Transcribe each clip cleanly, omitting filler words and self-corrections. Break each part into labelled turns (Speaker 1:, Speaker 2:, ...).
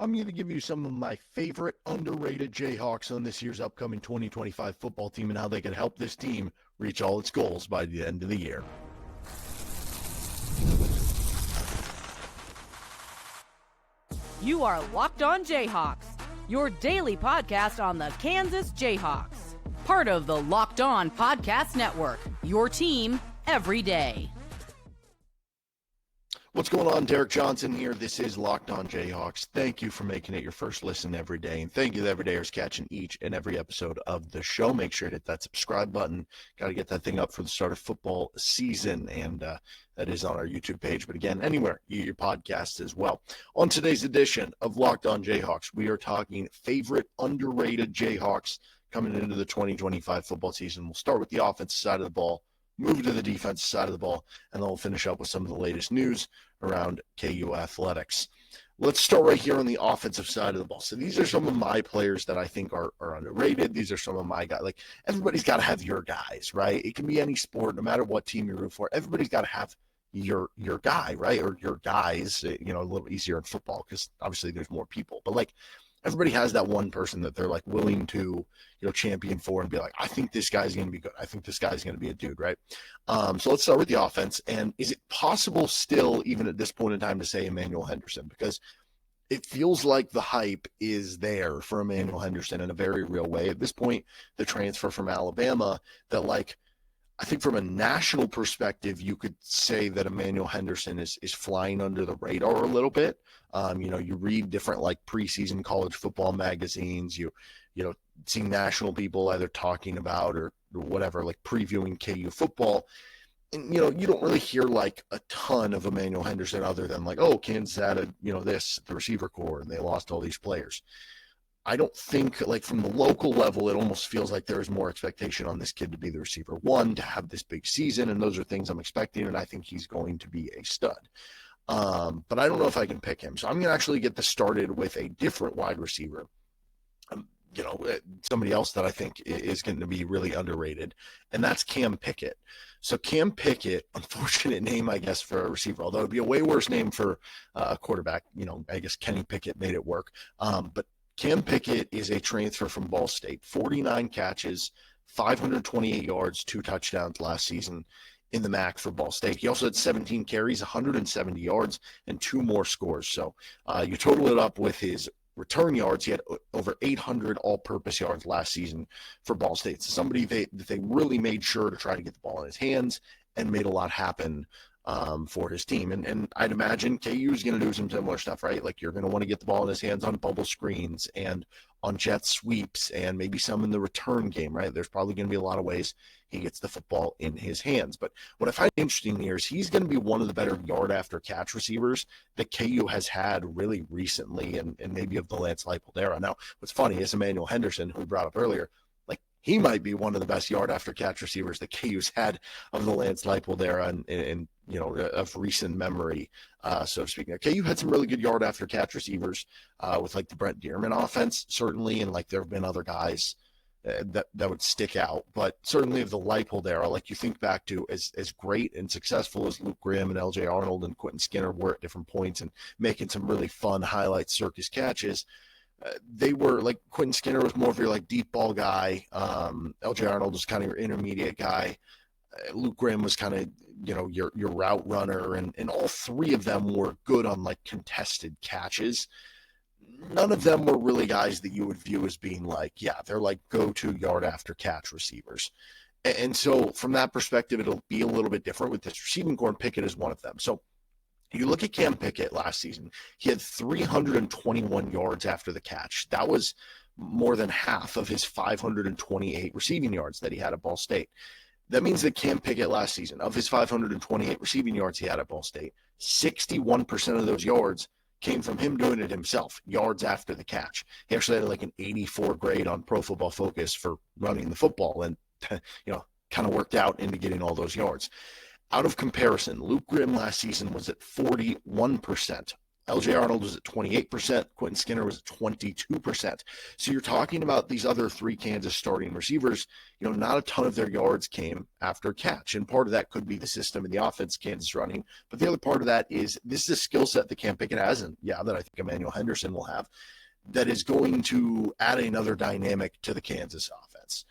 Speaker 1: I'm going to give you some of my favorite underrated Jayhawks on this year's upcoming 2025 football team and how they can help this team reach all its goals by the end of the year.
Speaker 2: You are Locked On Jayhawks, your daily podcast on the Kansas Jayhawks. Part of the Locked On Podcast Network, your team every day.
Speaker 1: What's going on? Derek Johnson here. This is Locked On Jayhawks. Thank you for making it your first listen every day. And thank you to everydayers catching each and every episode of the show. Make sure to hit that subscribe button. Got to get that thing up for the start of football season. And that is on our YouTube page. But again, anywhere you get your podcasts as well. On today's edition of Locked On Jayhawks, we are talking favorite underrated Jayhawks coming into the 2025 football season. We'll start with the offensive side of the ball, move to the defensive side of the ball, and then we'll finish up with some of the latest news around KU athletics. Let's start right here on the offensive side of the ball. So these are some of my players that I think are underrated. These are some of my guys. Like, everybody's got to have your guys, right? It can be any sport, no matter what team you root for. Everybody's got to have your guy, right? Or your guys, a little easier in football because obviously there's more people. But, like, everybody has that one person that they're, like, willing to, champion for and be like, I think this guy's going to be good. I think this guy's going to be a dude, right? So let's start with the offense. And is it possible still, even at this point in time, to say Emmanuel Henderson? Because it feels like the hype is there for Emmanuel Henderson in a very real way. At this point, the transfer from Alabama, that, like, I think from a national perspective, you could say that Emmanuel Henderson is flying under the radar a little bit. You read different, like, preseason college football magazines, you see national people either talking about or whatever, like previewing KU football. And, you don't really hear, like, a ton of Emmanuel Henderson other than, like, oh, Kansas added, the receiver core and they lost all these players. I don't think, like, from the local level, it almost feels like there is more expectation on this kid to be the receiver one, to have this big season, and those are things I'm expecting, and I think he's going to be a stud. But I don't know if I can pick him. So I'm going to actually get this started with a different wide receiver. Somebody else that I think is going to be really underrated, and that's Cam Pickett. So Cam Pickett, unfortunate name, I guess, for a receiver, although it would be a way worse name for a quarterback. I guess Kenny Pickett made it work. But Cam Pickett is a transfer from Ball State, 49 catches, 528 yards, 2 touchdowns last season in the MAC for Ball State. He also had 17 carries, 170 yards, and 2 more scores. So you total it up with his return yards. He had over 800 all-purpose yards last season for Ball State. So somebody they really made sure to try to get the ball in his hands and made a lot happen for his team. And I'd imagine KU is going to do some similar stuff, right? Like, you're going to want to get the ball in his hands on bubble screens and on jet sweeps and maybe some in the return game, right? There's probably going to be a lot of ways he gets the football in his hands. But what I find interesting here is he's going to be one of the better yard after catch receivers that KU has had really recently and maybe of the Lance Leipold era. Now, what's funny is Emmanuel Henderson, who we brought up earlier, like, he might be one of the best yard after catch receivers that KU's had of the Lance Leipold era and of recent memory, so to speak. Now, KU had some really good yard after catch receivers with, like, the Brent Dearman offense, certainly, and, like, there have been other guys that would stick out. But certainly of the Leipold era, like, you think back to as great and successful as Luke Grimm and LJ Arnold and Quentin Skinner were at different points and making some really fun highlight circus catches. They were, like, Quentin Skinner was more of your, like, deep ball guy. LJ Arnold was kind of your intermediate guy. Luke Grimm was kind of, your route runner, and all three of them were good on, like, contested catches. None of them were really guys that you would view as being like, yeah, they're like go-to yard after catch receivers. And so from that perspective, it'll be a little bit different with this receiving core, and Pickett is one of them. So you look at Cam Pickett last season, he had 321 yards after the catch. That was more than half of his 528 receiving yards that he had at Ball State. That means that Cam Pickett last season, of his 528 receiving yards he had at Ball State, 61% of those yards came from him doing it himself, yards after the catch. He actually had, like, an 84 grade on Pro Football Focus for running the football, and kind of worked out into getting all those yards. Out of comparison, Luke Grimm last season was at 41% LJ Arnold was at 28%. Quentin Skinner was at 22%. So you're talking about these other three Kansas starting receivers, not a ton of their yards came after catch. And part of that could be the system and the offense Kansas running. But the other part of that is this is a skill set that Cam Pickett has, and that I think Emmanuel Henderson will have, that is going to add another dynamic to the Kansas offense.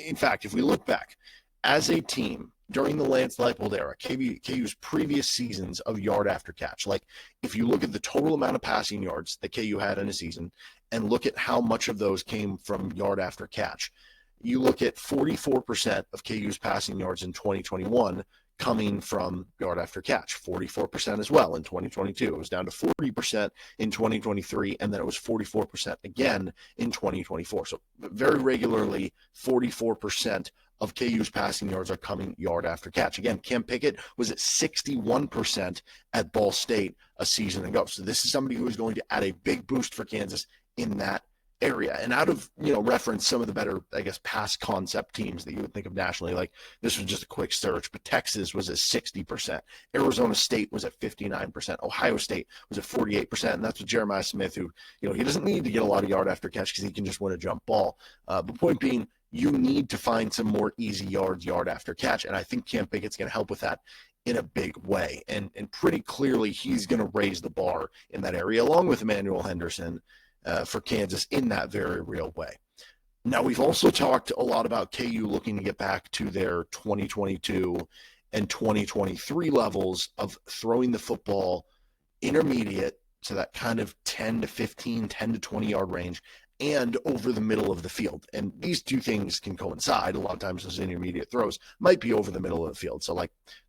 Speaker 1: In fact, if we look back, as a team, during the Lance Leipold era, KU's previous seasons of yard after catch, like if you look at the total amount of passing yards that KU had in a season and look at how much of those came from yard after catch, you look at 44% of KU's passing yards in 2021 coming from yard after catch, 44% as well in 2022. It was down to 40% in 2023, and then it was 44% again in 2024. So very regularly, 44% of KU's passing yards are coming yard after catch. Again, Cam Pickett was at 61% at Ball State a season ago. So this is somebody who is going to add a big boost for Kansas in that area. And out of, reference some of the better, pass concept teams that you would think of nationally, like this was just a quick search, but Texas was at 60%. Arizona State was at 59%. Ohio State was at 48%. And that's with Jeremiah Smith, who, he doesn't need to get a lot of yard after catch because he can just win a jump ball. But point being, you need to find some more easy yards, yard after catch. And I think Cam Pickett's going to help with that in a big way. And pretty clearly, he's going to raise the bar in that area, along with Emmanuel Henderson for Kansas in that very real way. Now, we've also talked a lot about KU looking to get back to their 2022 and 2023 levels of throwing the football intermediate to that kind of 10 to 15, 10 to 20 yard range, and over the middle of the field. And these two things can coincide. A lot of times those intermediate throws might be over the middle of the field. So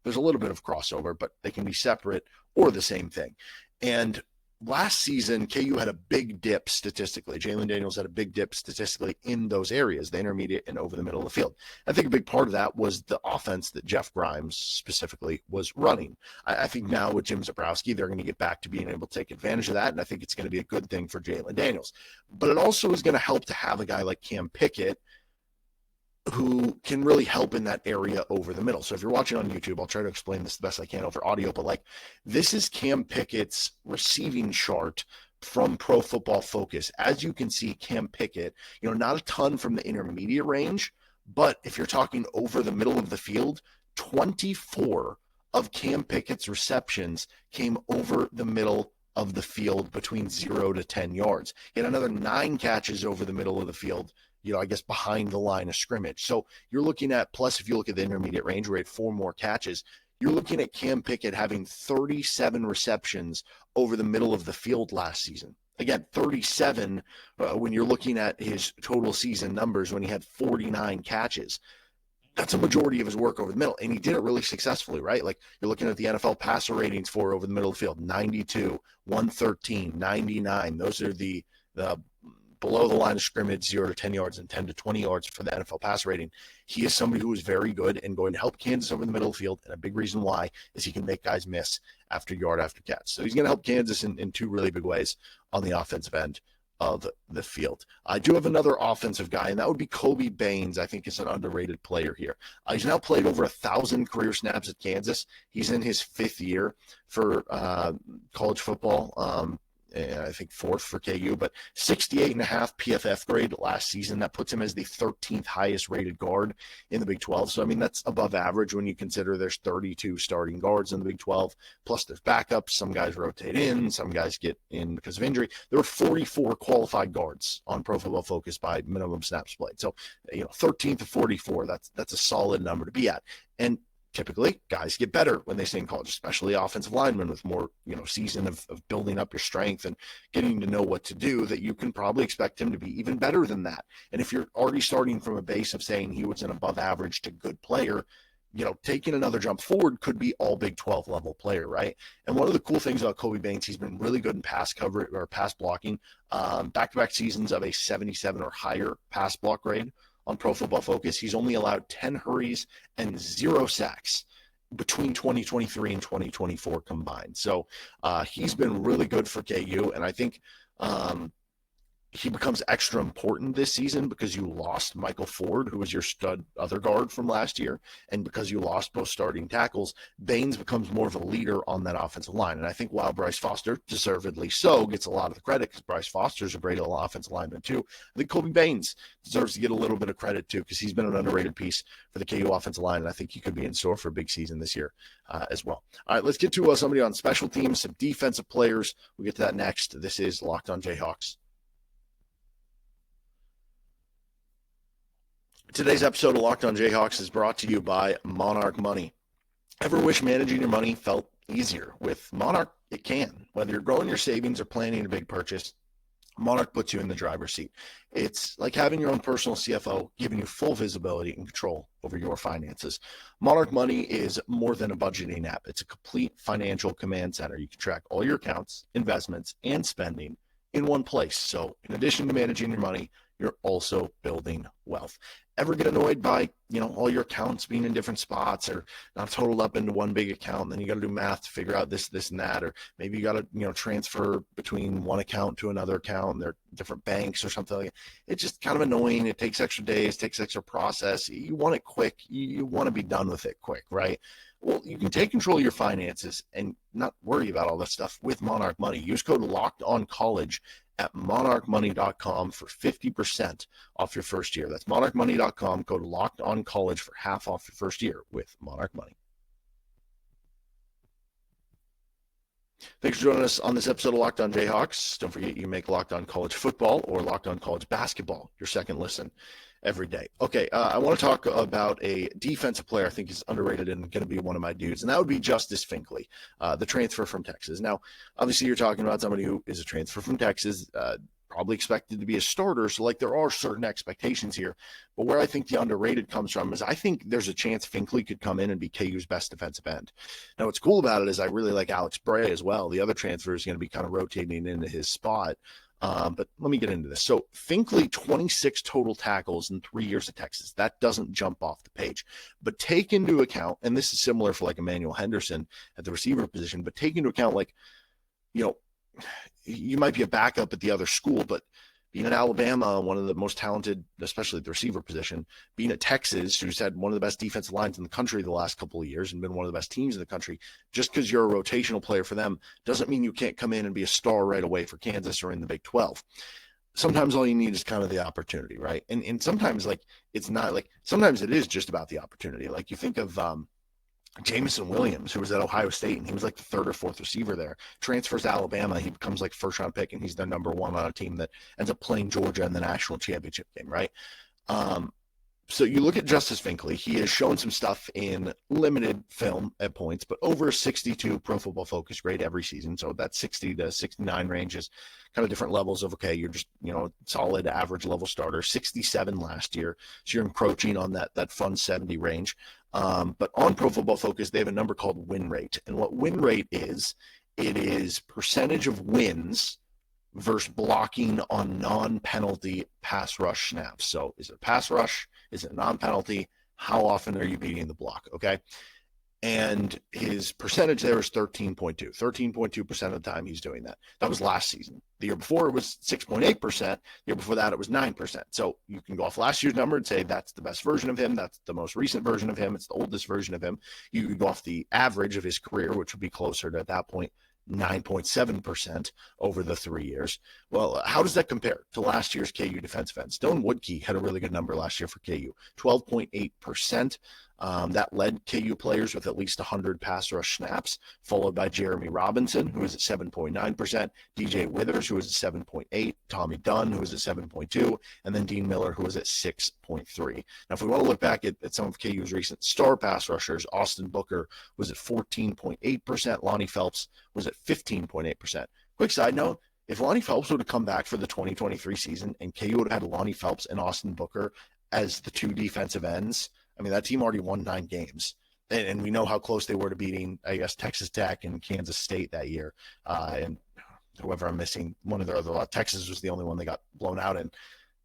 Speaker 1: there's a little bit of crossover, but they can be separate or the same thing. And last season, KU had a big dip statistically. Jalen Daniels had a big dip statistically in those areas, the intermediate and over the middle of the field. I think a big part of that was the offense that Jeff Grimes specifically was running. I think now with Jim Zabrowski, they're going to get back to being able to take advantage of that, and I think it's going to be a good thing for Jalen Daniels. But it also is going to help to have a guy like Cam Pickett who can really help in that area over the middle. So if you're watching on YouTube, I'll try to explain this the best I can over audio, but this is Cam Pickett's receiving chart from Pro Football Focus. As you can see, Cam Pickett, not a ton from the intermediate range, but if you're talking over the middle of the field, 24 of Cam Pickett's receptions came over the middle of the field between 0 to 10 yards. He had another 9 catches over the middle of the field, behind the line of scrimmage. So you're looking at, plus if you look at the intermediate range, where he had 4 more catches, you're looking at Cam Pickett having 37 receptions over the middle of the field last season. Again, 37 when you're looking at his total season numbers when he had 49 catches. That's a majority of his work over the middle, and he did it really successfully, right? You're looking at the NFL passer ratings for over the middle of the field, 92, 113, 99. Those are the below the line of scrimmage, 0 to 10 yards and 10 to 20 yards for the NFL pass rating. He is somebody who is very good and going to help Kansas over the middle of the field. And a big reason why is he can make guys miss after yard after catch. So he's going to help Kansas in 2 really big ways on the offensive end of the field. I do have another offensive guy, and that would be Kobe Baines. I think is an underrated player here. He's now played over 1,000 career snaps at Kansas. He's in his 5th year for college football. I think 4th for KU, but 68.5 PFF grade last season. That puts him as the 13th highest rated guard in the Big 12. So, that's above average when you consider there's 32 starting guards in the Big 12, plus there's backups. Some guys rotate in, some guys get in because of injury. There were 44 qualified guards on Pro Football Focus by minimum snaps played. So, 13 to 44, that's a solid number to be at. And typically, guys get better when they stay in college, especially offensive linemen with more, season of building up your strength and getting to know what to do, that you can probably expect him to be even better than that. And if you're already starting from a base of saying he was an above average to good player, taking another jump forward could be all Big 12 level player, right? And one of the cool things about Kobe Baines, he's been really good in pass coverage or pass blocking, back-to-back seasons of a 77 or higher pass block grade. On Pro Football Focus, he's only allowed 10 hurries and 0 sacks between 2023 and 2024 combined. So he's been really good for KU, and I think he becomes extra important this season because you lost Michael Ford, who was your stud other guard from last year, and because you lost both starting tackles, Baines becomes more of a leader on that offensive line. And I think while Bryce Foster, deservedly so, gets a lot of the credit because Bryce Foster's a great offensive lineman too, I think Kobe Baines deserves to get a little bit of credit too because he's been an underrated piece for the KU offensive line, and I think he could be in store for a big season this year as well. All right, let's get to somebody on special teams, some defensive players. We'll get to that next. This is Locked On Jayhawks. Today's episode of Locked On Jayhawks is brought to you by Monarch Money. Ever wish managing your money felt easier? With Monarch, it can. Whether you're growing your savings or planning a big purchase, Monarch puts you in the driver's seat. It's like having your own personal CFO, giving you full visibility and control over your finances. Monarch Money is more than a budgeting app. It's a complete financial command center. You can track all your accounts, investments, and spending in one place. So in addition to managing your money, you're also building wealth. Ever get annoyed by, all your accounts being in different spots or not totaled up into one big account? And then you got to do math to figure out this, and that, or maybe you got to, transfer between one account to another account and they're different banks or something like that. It's just kind of annoying. It takes extra days, takes extra process. You want it quick. You want to be done with it quick, right? Well, you can take control of your finances and not worry about all this stuff with Monarch Money. Use code LOCKEDONCollege at monarchmoney.com for 50% off your first year. That's monarchmoney.com, code LOCKEDONCollege for half off your first year with Monarch Money. Thanks for joining us on this episode of Locked On Jayhawks. Don't forget you make Locked On College Football or Locked On College Basketball your second listen every day. Okay, I want to talk about a defensive player I think is underrated and going to be one of my dudes, and that would be Justice Finkley, the transfer from Texas. Now, obviously, you're talking about somebody who is a transfer from Texas, probably expected to be a starter, so there are certain expectations here. But where I think the underrated comes from is I think there's a chance Finkley could come in and be KU's best defensive end. Now, what's cool about it is I really like Alex Bray as well. The other transfer is going to be kind of rotating into his spot. But let me get into this. So Finkley, 26 total tackles in 3 years at Texas. That doesn't jump off the page. But take into account, and this is similar for Emmanuel Henderson at the receiver position, but take into account you might be a backup at the other school, but being at Alabama, one of the most talented, especially at the receiver position, being at Texas, who's had one of the best defensive lines in the country the last couple of years and been one of the best teams in the country, just because you're a rotational player for them doesn't mean you can't come in and be a star right away for Kansas or in the Big 12. Sometimes all you need is kind of the opportunity, right? And sometimes it's not sometimes it is just about the opportunity. You think of Jameson Williams, who was at Ohio State, and he was the third or fourth receiver there, transfers to Alabama. He becomes first round pick, and he's their number one on a team that ends up playing Georgia in the national championship game, right? So you look at Justice Finkley. He has shown some stuff in limited film at points, but over a 62 Pro Football Focus grade every season. So that 60 to 69 range is kind of different levels of, okay, you're just, solid average level starter. 67 last year. So you're encroaching on that fun 70 range. But on Pro Football Focus, they have a number called win rate. And what win rate is, it is percentage of wins versus blocking on non-penalty pass rush snaps. So is it a pass rush? Is it a non-penalty? How often are you beating the block? Okay. And his percentage there is 13.2. 13.2% of the time he's doing that. That was last season. The year before it was 6.8%. The year before that it was 9%. So you can go off last year's number and say that's the best version of him. That's the most recent version of him. It's the oldest version of him. You can go off the average of his career, which would be closer to, at that point, 9.7% over the 3 years. Well, how does that compare to last year's KU defensive end? Dylan Woodkey had a really good number last year for KU, 12.8%. That led KU players with at least 100 pass rush snaps, followed by Jeremy Robinson, who is at 7.9%, DJ Withers, who is at 7.8%, Tommy Dunn, who is at 7.2%, and then Dean Miller, who is at 6.3%. Now, if we want to look back at some of KU's recent star pass rushers, Austin Booker was at 14.8%, Lonnie Phelps was at 15.8%. Quick side note, if Lonnie Phelps would have come back for the 2023 season and KU would have had Lonnie Phelps and Austin Booker as the two defensive ends, that team already won 9 games. And we know how close they were to beating, Texas Tech and Kansas State that year. And whoever I'm missing, one of their other, Texas was the only one they got blown out in.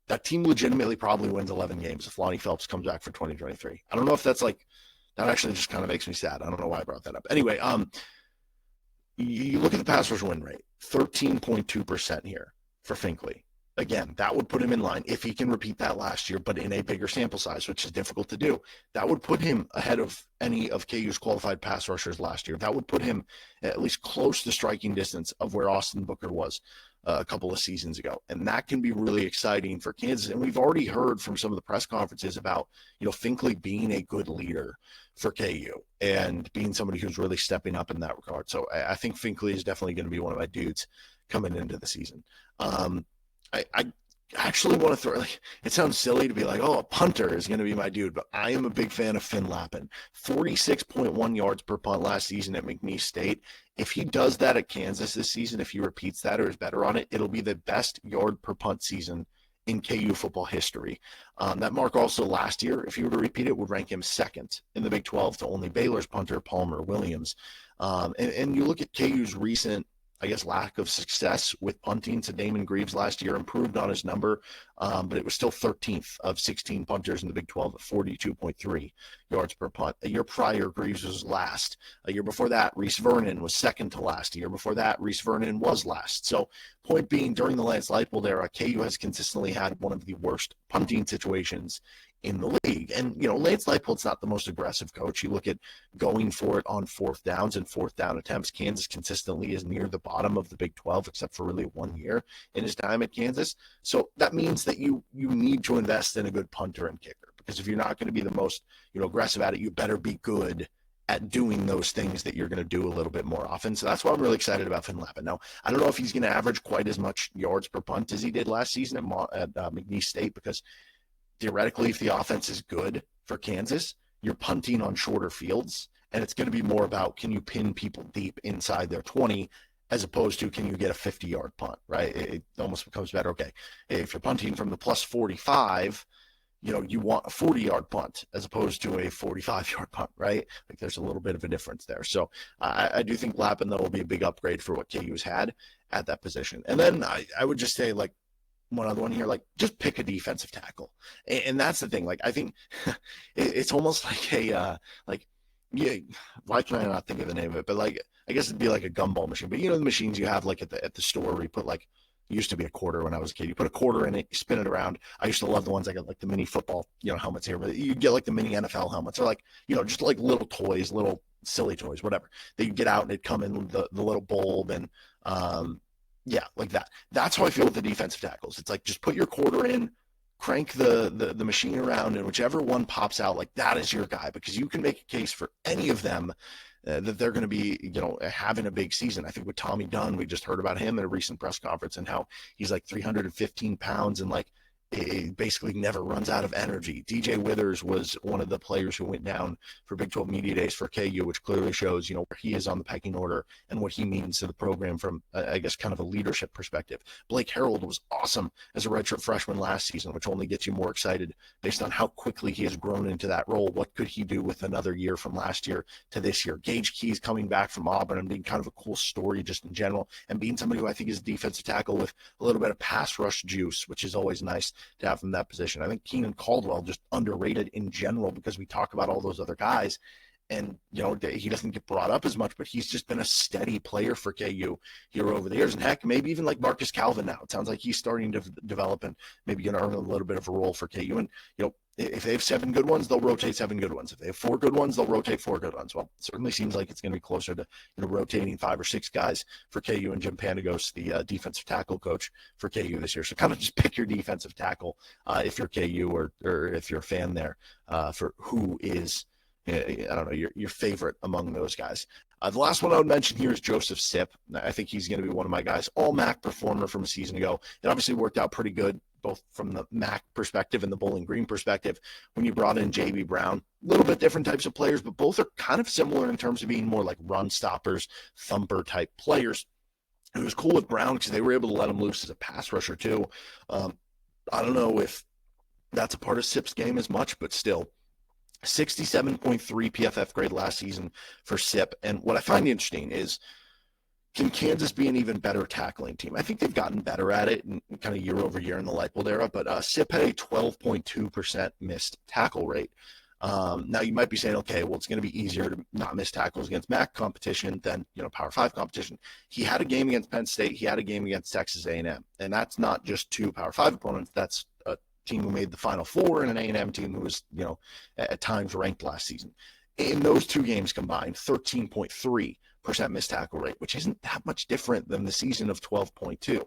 Speaker 1: That team legitimately probably wins 11 games if Lonnie Phelps comes back for 2023. I don't know if that's that actually just kind of makes me sad. I don't know why I brought that up. Anyway, you look at the pass rush win rate, 13.2% here for Finkley. again, that would put him in line if he can repeat that last year, but in a bigger sample size, which is difficult to do. That would put him ahead of any of KU's qualified pass rushers last year. That would put him at least close to striking distance of where Austin Booker was a couple of seasons ago. And that can be really exciting for Kansas. And we've already heard from some of the press conferences about, Finkley being a good leader for KU and being somebody who's really stepping up in that regard. So I think Finkley is definitely going to be one of my dudes coming into the season. I actually want to throw, it sounds silly to be like, a punter is going to be my dude, but I am a big fan of Finn Lappin. 46.1 yards per punt last season at McNeese State. If he does that at Kansas this season, if he repeats that or is better on it, it'll be the best yard per punt season in KU football history. That mark also last year, if he were to repeat it, would rank him second in the Big 12 to only Baylor's punter, Palmer Williams. And you look at KU's recent, lack of success with punting. So Damon Greaves last year improved on his number, but it was still 13th of 16 punters in the Big 12 at 42.3 yards per punt. A year prior, Greaves was last. A year before that, Reese Vernon was second to last. A year before that, Reese Vernon was last. So point being, during the Lance Leipold era, KU has consistently had one of the worst punting situations in the league. And, Lance Leipold's not the most aggressive coach. You look at going for it on fourth downs and fourth down attempts. Kansas consistently is near the bottom of the Big 12, except for really 1 year in his time at Kansas. So that means that you need to invest in a good punter and kicker, because if you're not going to be the most, aggressive at it, you better be good at doing those things that you're going to do a little bit more often. So that's why I'm really excited about Finn Lappin. Now, I don't know if he's going to average quite as much yards per punt as he did last season at McNeese State, because theoretically, if the offense is good for Kansas, you're punting on shorter fields, and it's going to be more about, can you pin people deep inside their 20, as opposed to, can you get a 50-yard punt, right? It almost becomes better. Okay, if you're punting from the plus 45, you want a 40-yard punt as opposed to a 45-yard punt, right? There's a little bit of a difference there. So I do think Lappin, though, will be a big upgrade for what KU's had at that position. And then I would just say, one other one here, just pick a defensive tackle. And that's the thing. I think it's almost like why can I not think of the name of it? But I guess it'd be like a gumball machine. But the machines you have at the store where you put used to be a quarter when I was a kid. You put a quarter in it, you spin it around. I used to love the ones I got the mini football, helmets here, but you get the mini NFL helmets, or just little toys, little silly toys, whatever. That you get out and it'd come in with the little bulb and like that. That's how I feel with the defensive tackles. It's just put your quarter in, crank the machine around, and whichever one pops out, that is your guy, because you can make a case for any of them that they're going to be, having a big season. I think with Tommy Dunn, we just heard about him at a recent press conference and how he's 315 pounds and it basically never runs out of energy. DJ Withers was one of the players who went down for Big 12 Media Days for KU, which clearly shows, where he is on the pecking order and what he means to the program from, kind of a leadership perspective. Blake Harreld was awesome as a redshirt freshman last season, which only gets you more excited based on how quickly he has grown into that role. What could he do with another year from last year to this year? Gage Keys coming back from Auburn and being kind of a cool story just in general, and being somebody who I think is a defensive tackle with a little bit of pass rush juice, which is always nice to have from that position. I think Keenan Caldwell just underrated in general, because we talk about all those other guys and, he doesn't get brought up as much, but he's just been a steady player for KU here over the years. And heck, maybe even Marcus Calvin now. It sounds like he's starting to develop and maybe going to earn a little bit of a role for KU. And, if they have 7 good ones, they'll rotate 7 good ones. If they have 4 good ones, they'll rotate 4 good ones. Well, it certainly seems like it's going to be closer to rotating 5 or 6 guys for KU and Jim Pandagos, the defensive tackle coach for KU this year. So kind of just pick your defensive tackle if you're KU or if you're a fan there for who is, your favorite among those guys. The last one I would mention here is Joseph Sipp. I think he's going to be one of my guys. All-MAC performer from a season ago. It obviously worked out pretty good, both from the MAC perspective and the Bowling Green perspective, when you brought in J.B. Brown. A little bit different types of players, but both are kind of similar in terms of being more run stoppers, thumper type players. It was cool with Brown because they were able to let him loose as a pass rusher too. I don't know if that's a part of Sipp's game as much, but still. 67.3 PFF grade last season for Sipp. And what I find interesting is, can Kansas be an even better tackling team? I think they've gotten better at it kind of year over year in the Leipold era, but Sipp had a 12.2% missed tackle rate Now you might be saying, okay, well, it's going to be easier to not miss tackles against MAC competition than, Power 5 competition. He had a game against Penn State. He had a game against Texas A&M. And that's not just two Power 5 opponents. That's a team who made the Final Four and an A&M team who was, at times ranked last season. In those two games combined, 13.3% missed tackle rate, which isn't that much different than the season of 12.2.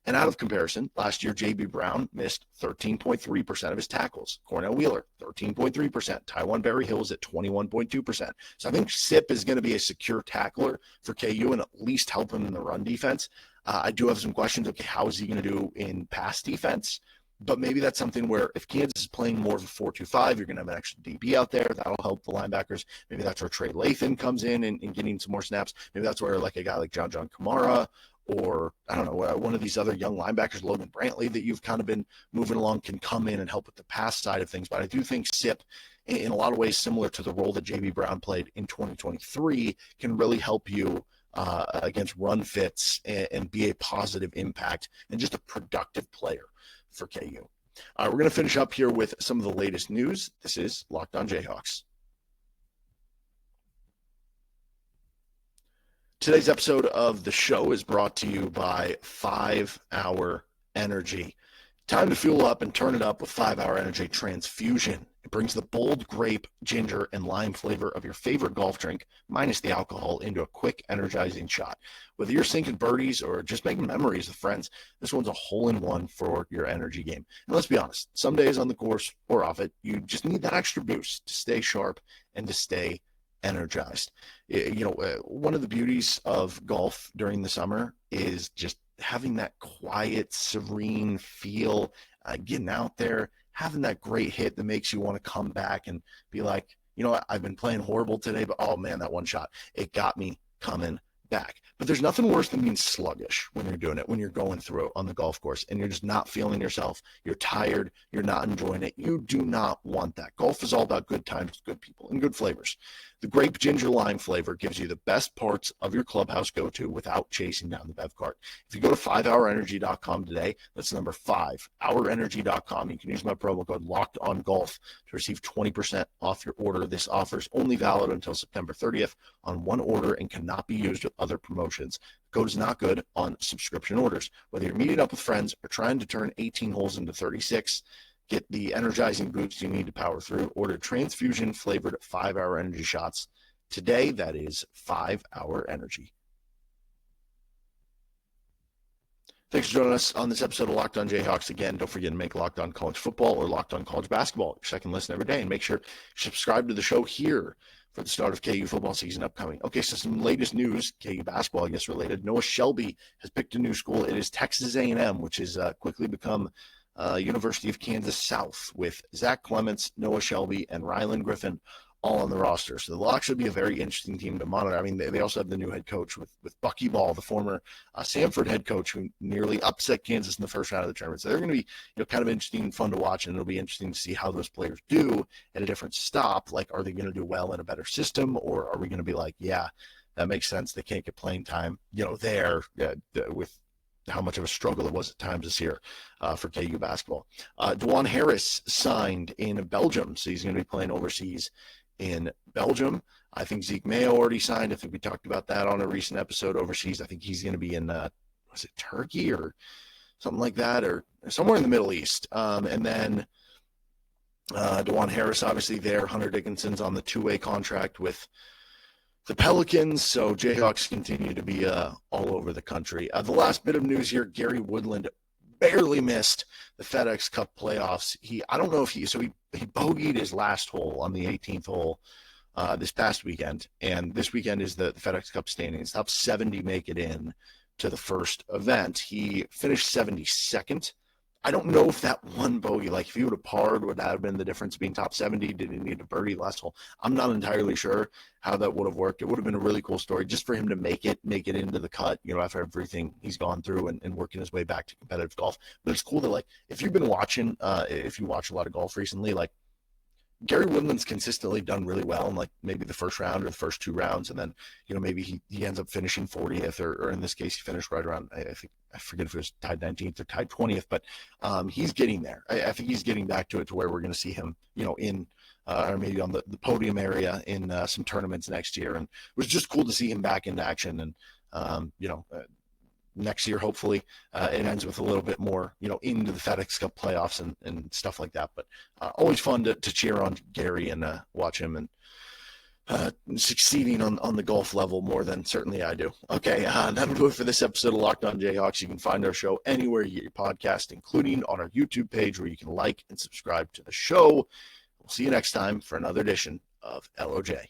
Speaker 1: And out of comparison, last year, J.B. Brown missed 13.3% of his tackles. Cornell Wheeler, 13.3%. Tywan Berry-Hills at 21.2%. So I think Sip is going to be a secure tackler for KU and at least help him in the run defense. I do have some questions. Okay, how is he going to do in pass defense? But maybe that's something where if Kansas is playing more of a 4-2-5, you're going to have an extra DB out there. That'll help the linebackers. Maybe that's where Trey Lathan comes in and getting some more snaps. Maybe that's where like a guy like John Kamara or, I don't know, one of these other young linebackers, Logan Brantley, that you've kind of been moving along can come in and help with the pass side of things. But I do think Sip, in a lot of ways similar to the role that J.B. Brown played in 2023, can really help you against run fits and be a positive impact and just a productive player for KU. We're going to finish up here with some of the latest news. This is Locked On Jayhawks. Today's episode of the show is brought to you by 5 Hour Energy. Time to fuel up and turn it up with 5 Hour Energy Transfusion. It brings the bold grape, ginger, and lime flavor of your favorite golf drink, minus the alcohol, into a quick, energizing shot. Whether you're sinking birdies or just making memories with friends, this one's a hole-in-one for your energy game. And let's be honest, some days on the course or off it, you just need that extra boost to stay sharp and to stay energized. One of the beauties of golf during the summer is just having that quiet, serene feel, getting out there, having that great hit that makes you want to come back and be like, I've been playing horrible today, but oh man, that one shot, it got me coming back. But there's nothing worse than being sluggish when you're doing it, when you're going through it on the golf course and you're just not feeling yourself. You're tired. You're not enjoying it. You do not want that. Golf is all about good times, good people, and good flavors. The grape ginger lime flavor gives you the best parts of your clubhouse go-to without chasing down the bev cart. If you go to 5hourenergy.com today, that's number 5, hourenergy.com. You can use my promo code LOCKEDONGOLF to receive 20% off your order. This offer is only valid until September 30th on one order and cannot be used with other promotions. The code is not good on subscription orders. Whether you're meeting up with friends or trying to turn 18 holes into 36, get the energizing boost you need to power through. Order transfusion flavored 5 Hour Energy shots today. That is 5 Hour Energy. Thanks for joining us on this episode of Locked On Jayhawks. Again, don't forget to make Locked On College Football or Locked On College Basketball your second listen every day. And make sure you subscribe to the show here for the start of KU football season upcoming. Okay, so some latest news, KU basketball, I guess, related. Noah Shelby has picked a new school. It is Texas A&M, which has quickly become University of Kansas South, with Zach Clements, Noah Shelby, and Rylan Griffin all on the roster. So the Locks should be a very interesting team to monitor. I mean, they also have the new head coach with Bucky Ball, the former Samford head coach who nearly upset Kansas in the first round of the tournament. So they're going to be kind of interesting and fun to watch, and it'll be interesting to see how those players do at a different stop. Like, are they going to do well in a better system, or are we going to be like, yeah, that makes sense, they can't get playing time, there with how much of a struggle it was at times this year for KU basketball. DeJuan Harris signed in Belgium, so he's going to be playing overseas in Belgium. I think Zeke Mayo already signed. I think we talked about that on a recent episode overseas. I think he's going to be in, was it Turkey or something like that, or somewhere in the Middle East. And then DeJuan Harris, obviously there. Hunter Dickinson's on the 2-way contract with the Pelicans, so Jayhawks continue to be all over the country. The last bit of news here, Gary Woodland barely missed the FedEx Cup playoffs. I don't know if he bogeyed his last hole on the 18th hole this past weekend, and this weekend is the FedEx Cup standings. Top 70 make it in to the first event. He finished 72nd. I don't know if that one bogey, like if he would have parred, would that have been the difference being top 70? Did he need a birdie last hole? I'm not entirely sure how that would have worked. It would have been a really cool story just for him to make it into the cut, after everything he's gone through and working his way back to competitive golf. But it's cool that, like, if you've been watching, if you watch a lot of golf recently, like, Gary Woodland's consistently done really well in like maybe the first round or the first 2 rounds, and then maybe he ends up finishing 40th, or in this case he finished right around, I forget if it was tied 19th or tied 20th, but he's getting there. I think he's getting back to it to where we're going to see him in or maybe on the podium area in some tournaments next year. And it was just cool to see him back in action. And next year, hopefully, it ends with a little bit more, into the FedEx Cup playoffs and stuff like that. But always fun to cheer on Gary and watch him and succeeding on the golf level more than certainly I do. Okay, that'll do it for this episode of Locked On Jayhawks. You can find our show anywhere you get your podcast, including on our YouTube page, where you can like and subscribe to the show. We'll see you next time for another edition of LOJ.